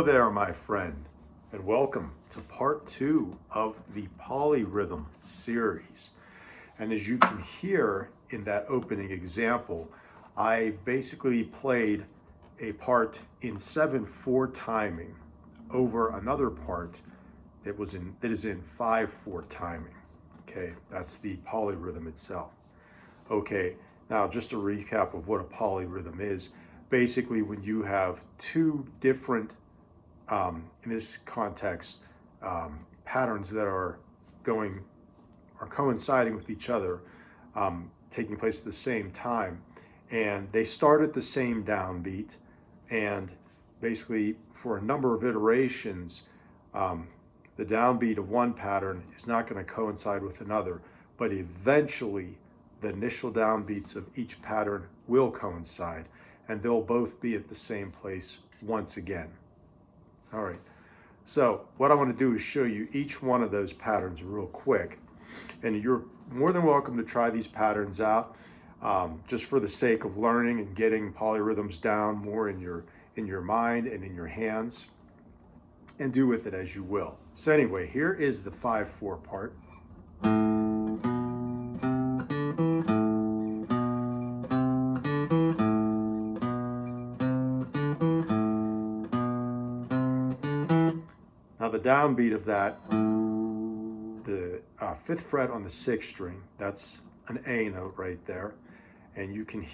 there, my friend, and welcome to part 2 of the polyrhythm series. And as you can hear in that opening example, I basically played a part in 7/4 timing over another part that is in 5/4 timing. Okay, that's the polyrhythm itself. Okay, now just a recap of what a polyrhythm is. Basically, when you have two different, in this context, patterns that are coinciding with each other, taking place at the same time, and they start at the same downbeat, and basically for a number of iterations, the downbeat of one pattern is not going to coincide with another, but eventually the initial downbeats of each pattern will coincide, and they'll both be at the same place once again. All right, so what I want to do is show you each one of those patterns real quick, and you're more than welcome to try these patterns out, just for the sake of learning and getting polyrhythms down more in your mind and in your hands, and do with it as you will. So anyway, here is the 5/4 part. Now the downbeat of that, the 5th fret on the 6th string, that's an A note right there. And you can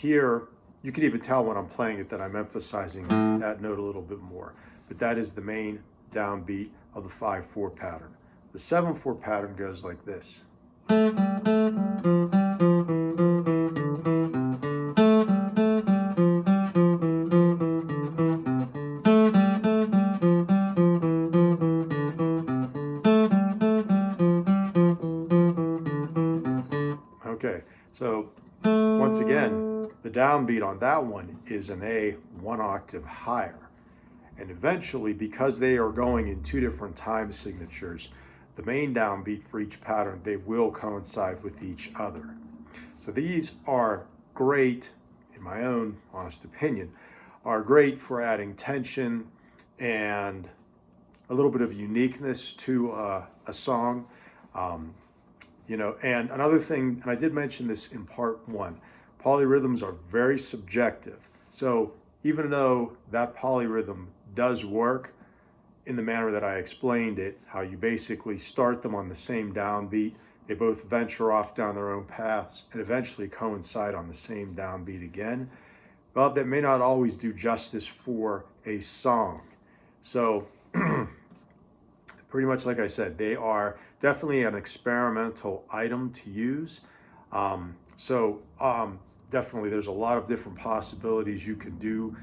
even tell when I'm playing it that I'm emphasizing that note a little bit more. But that is the main downbeat of the 5/4 pattern. The 7/4 pattern goes like this. Okay, so once again, the downbeat on that one is an A 1 octave higher. And eventually, because they are going in two different time signatures, the main downbeat for each pattern, they will coincide with each other. So these are great, in my own honest opinion, are great for adding tension and a little bit of uniqueness to a song. And another thing, and I did mention this in part 1, polyrhythms are very subjective. So even though that polyrhythm does work in the manner that I explained it, how you basically start them on the same downbeat, they both venture off down their own paths and eventually coincide on the same downbeat again, well, that may not always do justice for a song. So pretty much like I said, they are definitely an experimental item to use. Definitely there's a lot of different possibilities you can do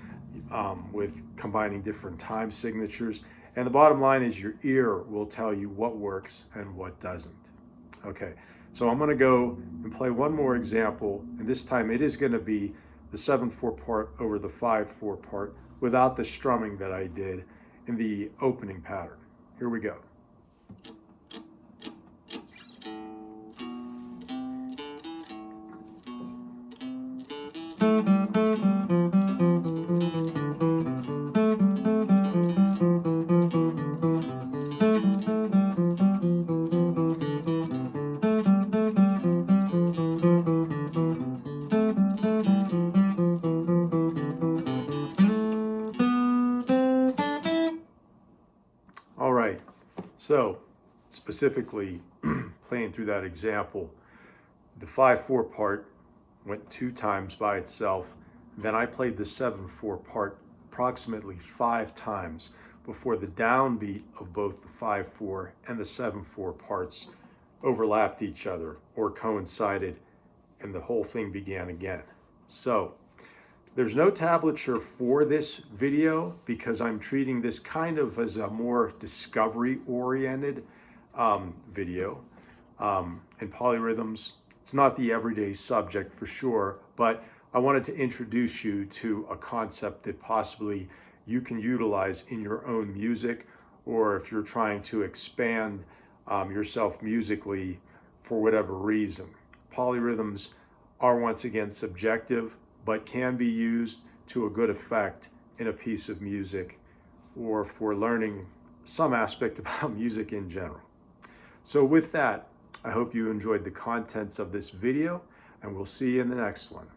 with combining different time signatures. And the bottom line is your ear will tell you what works and what doesn't. Okay, so I'm going to go and play one more example, and this time it is going to be the 7/4 part over the 5/4 part without the strumming that I did in the opening pattern. Here we go. All right, so specifically playing through that example, the 5/4 part went 2 times by itself. Then I played the 7/4 part approximately 5 times before the downbeat of both the 5/4 and the 7/4 parts overlapped each other or coincided, and the whole thing began again. So there's no tablature for this video because I'm treating this kind of as a more discovery-oriented video. And polyrhythms, it's not the everyday subject for sure, but I wanted to introduce you to a concept that possibly you can utilize in your own music, or if you're trying to expand yourself musically for whatever reason. Polyrhythms are once again subjective, but can be used to a good effect in a piece of music or for learning some aspect about music in general. So with that, I hope you enjoyed the contents of this video, and we'll see you in the next one.